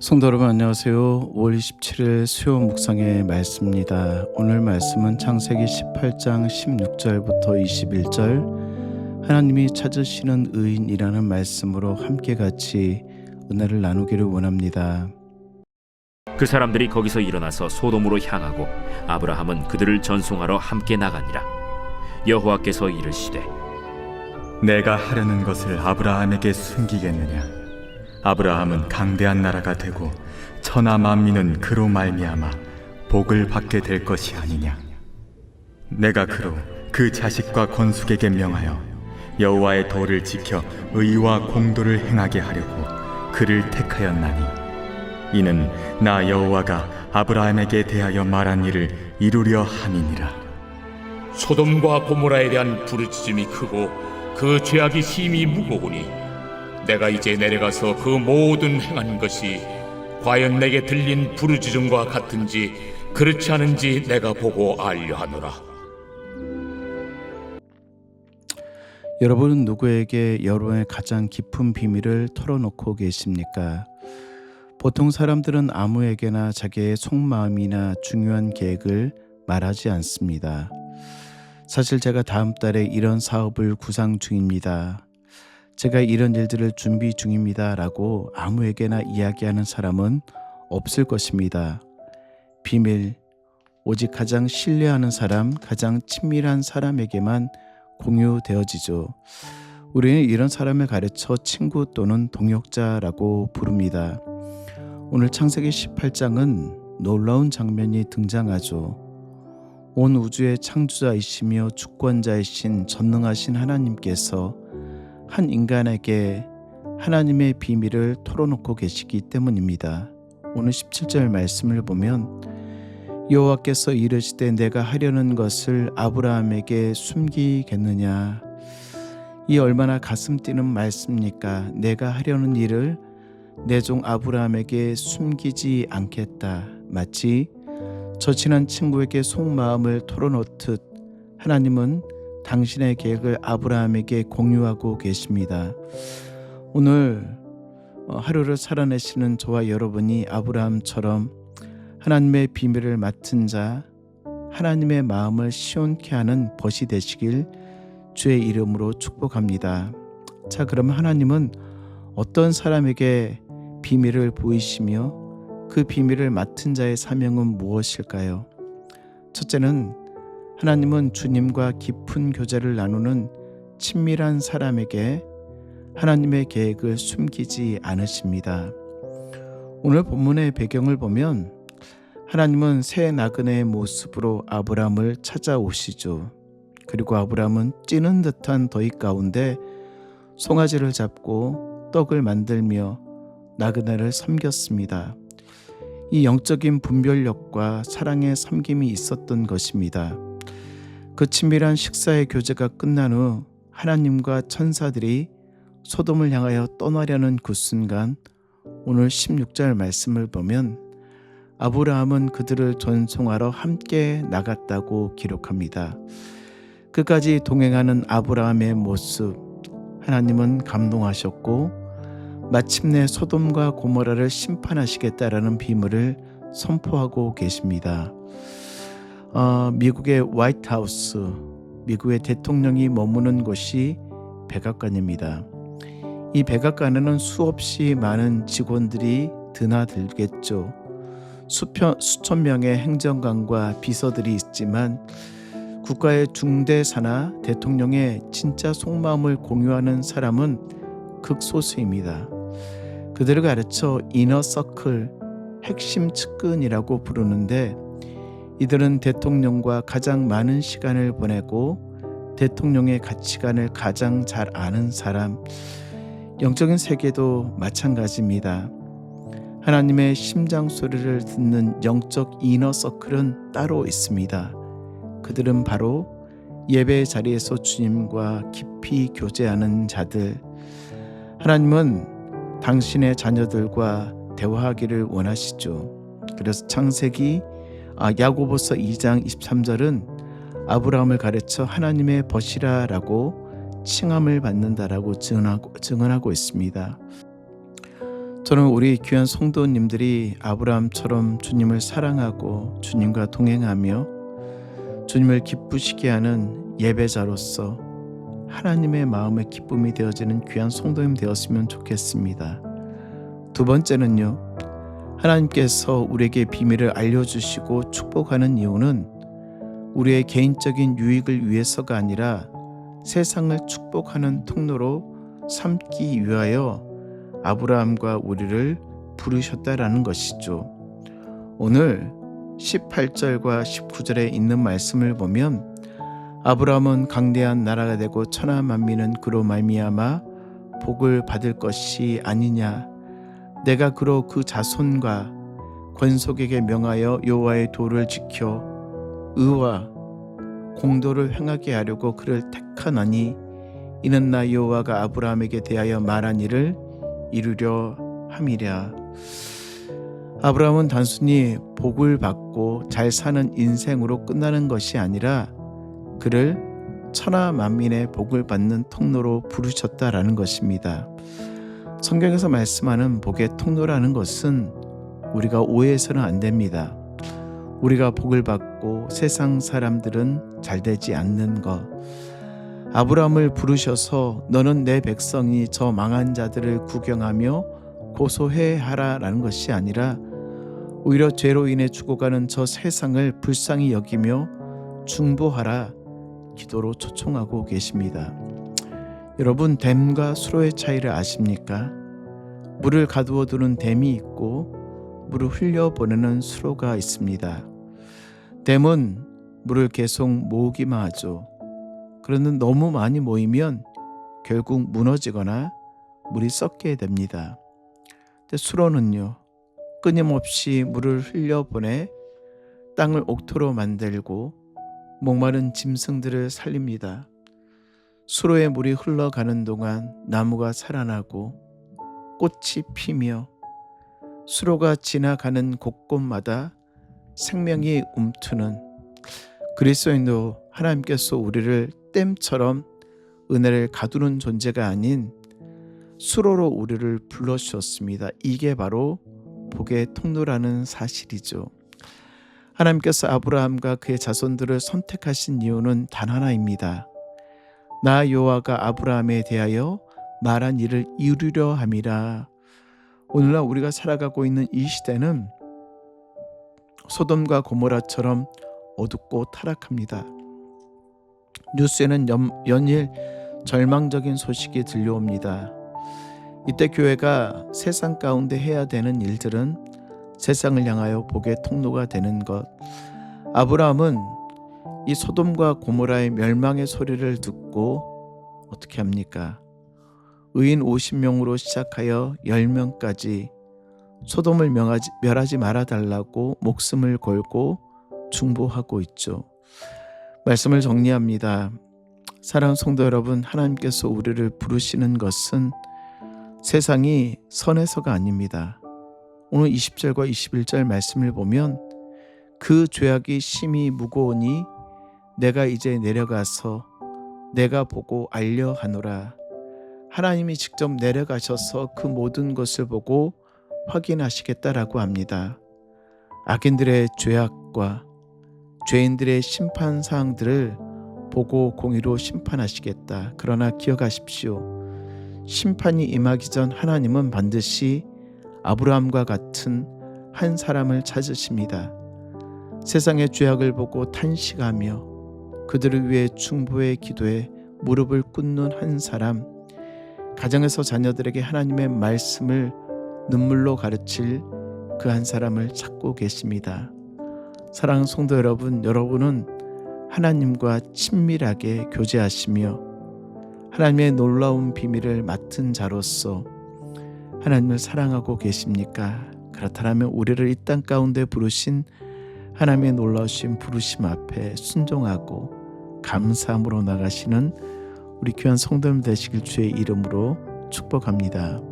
성도 여러분 안녕하세요. 5월 27일 수요 묵상의 말씀입니다. 오늘 말씀은 창세기 18장 16절부터 21절 하나님이 찾으시는 의인이라는 말씀으로 함께 같이 은혜를 나누기를 원합니다. 그 사람들이 거기서 일어나서 소돔으로 향하고 아브라함은 그들을 전송하러 함께 나가니라. 여호와께서 이르시되 내가 하려는 것을 아브라함에게 숨기겠느냐? 아브라함은 강대한 나라가 되고 천하 만민은 그로 말미암아 복을 받게 될 것이 아니냐? 내가 그로 그 자식과 건숙에게 명하여 여호와의 도를 지켜 의와 공도를 행하게 하려고 그를 택하였나니 이는 나 여호와가 아브라함에게 대하여 말한 일을 이루려 함이니라. 소돔과 고모라에 대한 부르짖음이 크고 그 죄악이 심히 무거우니 내가 이제 내려가서 그 모든 행한 것이 과연 내게 들린 부르짖음과 같은지 그렇지 않은지 내가 보고 알려 하노라. 여러분은 누구에게 여러분의 가장 깊은 비밀을 털어놓고 계십니까? 보통 사람들은 아무에게나 자기의 속마음이나 중요한 계획을 말하지 않습니다. 사실 제가 다음 달에 이런 사업을 구상 중입니다. 제가 이런 일들을 준비 중입니다 라고 아무에게나 이야기하는 사람은 없을 것입니다. 비밀, 오직 가장 신뢰하는 사람, 가장 친밀한 사람에게만 공유되어지죠. 우리는 이런 사람을 가르쳐 친구 또는 동역자라고 부릅니다. 오늘 창세기 18장은 놀라운 장면이 등장하죠. 온 우주의 창조자이시며 주권자이신 전능하신 하나님께서 한 인간에게 하나님의 비밀을 털어놓고 계시기 때문입니다. 오늘 17절 말씀을 보면 여호와께서 이르시되 내가 하려는 것을 아브라함에게 숨기겠느냐. 이 얼마나 가슴 뛰는 말씀입니까? 내가 하려는 일을 내 종 아브라함에게 숨기지 않겠다. 마치 절친한 친구에게 속마음을 털어놓듯 하나님은 당신의 계획을 아브라함에게 공유하고 계십니다. 오늘 하루를 살아내시는 저와 여러분이 아브라함처럼 하나님의 비밀을 맡은 자, 하나님의 마음을 시원케 하는 벗이 되시길 주의 이름으로 축복합니다. 자, 그럼 하나님은 어떤 사람에게 비밀을 보이시며 그 비밀을 맡은 자의 사명은 무엇일까요? 첫째는 하나님은 주님과 깊은 교제를 나누는 친밀한 사람에게 하나님의 계획을 숨기지 않으십니다. 오늘 본문의 배경을 보면 하나님은 새 나그네의 모습으로 아브라함을 찾아오시죠. 그리고 아브라함은 찌는 듯한 더위 가운데 송아지를 잡고 떡을 만들며 나그네를 섬겼습니다. 이 영적인 분별력과 사랑의 섬김이 있었던 것입니다. 그 친밀한 식사의 교제가 끝난 후 하나님과 천사들이 소돔을 향하여 떠나려는 그 순간 오늘 16절 말씀을 보면 아브라함은 그들을 전송하러 함께 나갔다고 기록합니다. 끝까지 동행하는 아브라함의 모습, 하나님은 감동하셨고 마침내 소돔과 고모라를 심판하시겠다라는 비밀을 선포하고 계십니다. 미국의 화이트하우스, 미국의 대통령이 머무는 곳이 백악관입니다. 이 백악관에는 수없이 많은 직원들이 드나들겠죠. 수천 명의 행정관과 비서들이 있지만 국가의 중대사나 대통령의 진짜 속마음을 공유하는 사람은 극소수입니다. 그들을 가르쳐 이너서클, 핵심 측근이라고 부르는데 이들은 대통령과 가장 많은 시간을 보내고 대통령의 가치관을 가장 잘 아는 사람, 영적인 세계도 마찬가지입니다. 하나님의 심장 소리를 듣는 영적 이너서클은 따로 있습니다. 그들은 바로 예배 자리에서 주님과 깊이 교제하는 자들. 하나님은 당신의 자녀들과 대화하기를 원하시죠. 그래서 야고보서 2장 23절은 아브라함을 가르쳐 하나님의 벗이라라고 칭함을 받는다라고 증언하고 있습니다. 저는 우리 귀한 성도님들이 아브라함처럼 주님을 사랑하고 주님과 동행하며 주님을 기쁘시게 하는 예배자로서 하나님의 마음의 기쁨이 되어지는 귀한 성도님 되었으면 좋겠습니다. 두 번째는요, 하나님께서 우리에게 비밀을 알려주시고 축복하는 이유는 우리의 개인적인 유익을 위해서가 아니라 세상을 축복하는 통로로 삼기 위하여 아브라함과 우리를 부르셨다라는 것이죠. 오늘 18절과 19절에 있는 말씀을 보면 아브라함은 강대한 나라가 되고 천하 만민은 그로 말미암아 복을 받을 것이 아니냐. 내가 그로 그 자손과 권속에게 명하여 여호와의 도를 지켜 의와 공도를 행하게 하려고 그를 택하나니 이는 나 여호와가 아브라함에게 대하여 말한 일을 이루려 함이랴. 아브라함은 단순히 복을 받고 잘 사는 인생으로 끝나는 것이 아니라 그를 천하 만민의 복을 받는 통로로 부르셨다라는 것입니다. 성경에서 말씀하는 복의 통로라는 것은 우리가 오해해서는 안 됩니다. 우리가 복을 받고 세상 사람들은 잘 되지 않는 것. 아브라함을 부르셔서 너는 내 백성이 저 망한 자들을 구경하며 고소해하라라는 것이 아니라 오히려 죄로 인해 죽어가는 저 세상을 불쌍히 여기며 중보하라 기도로 초청하고 계십니다. 여러분, 댐과 수로의 차이를 아십니까? 물을 가두어 두는 댐이 있고 물을 흘려보내는 수로가 있습니다. 댐은 물을 계속 모으기만 하죠. 그런데 너무 많이 모이면 결국 무너지거나 물이 썩게 됩니다. 근데 수로는요, 끊임없이 물을 흘려보내 땅을 옥토로 만들고 목마른 짐승들을 살립니다. 수로에 물이 흘러가는 동안 나무가 살아나고 꽃이 피며 수로가 지나가는 곳곳마다 생명이 움트는 그리스도인도 하나님께서 우리를 댐처럼 은혜를 가두는 존재가 아닌 수로로 우리를 불러주셨습니다. 이게 바로 복의 통로라는 사실이죠. 하나님께서 아브라함과 그의 자손들을 선택하신 이유는 단 하나입니다. 나 여호와가 아브라함에 대하여 말한 일을 이루려 함이라. 오늘날 우리가 살아가고 있는 이 시대는 소돔과 고모라처럼 어둡고 타락합니다. 뉴스에는 연일 절망적인 소식이 들려옵니다. 이때 교회가 세상 가운데 해야 되는 일들은 세상을 향하여 복의 통로가 되는 것. 아브라함은 이 소돔과 고모라의 멸망의 소리를 듣고 어떻게 합니까? 의인 50명으로 시작하여 10명까지 소돔을 멸하지 말아달라고 목숨을 걸고 중보하고 있죠. 말씀을 정리합니다. 사랑하는 성도 여러분, 하나님께서 우리를 부르시는 것은 세상이 선해서가 아닙니다. 오늘 20절과 21절 말씀을 보면 그 죄악이 심히 무거우니 내가 이제 내려가서 내가 보고 알려 하노라. 하나님이 직접 내려가셔서 그 모든 것을 보고 확인하시겠다라고 합니다. 악인들의 죄악과 죄인들의 심판 사항들을 보고 공의로 심판하시겠다. 그러나 기억하십시오. 심판이 임하기 전 하나님은 반드시 아브라함과 같은 한 사람을 찾으십니다. 세상의 죄악을 보고 탄식하며 그들을 위해 중보의 기도에 무릎을 꿇는 한 사람, 가정에서 자녀들에게 하나님의 말씀을 눈물로 가르칠 그 한 사람을 찾고 계십니다. 사랑하는 성도 여러분, 여러분은 하나님과 친밀하게 교제하시며 하나님의 놀라운 비밀을 맡은 자로서 하나님을 사랑하고 계십니까? 그렇다면 우리를 이 땅 가운데 부르신 하나님의 놀라우신 부르심 앞에 순종하고 감사함으로 나가시는 우리 귀한 성도님 되시길 주의 이름으로 축복합니다.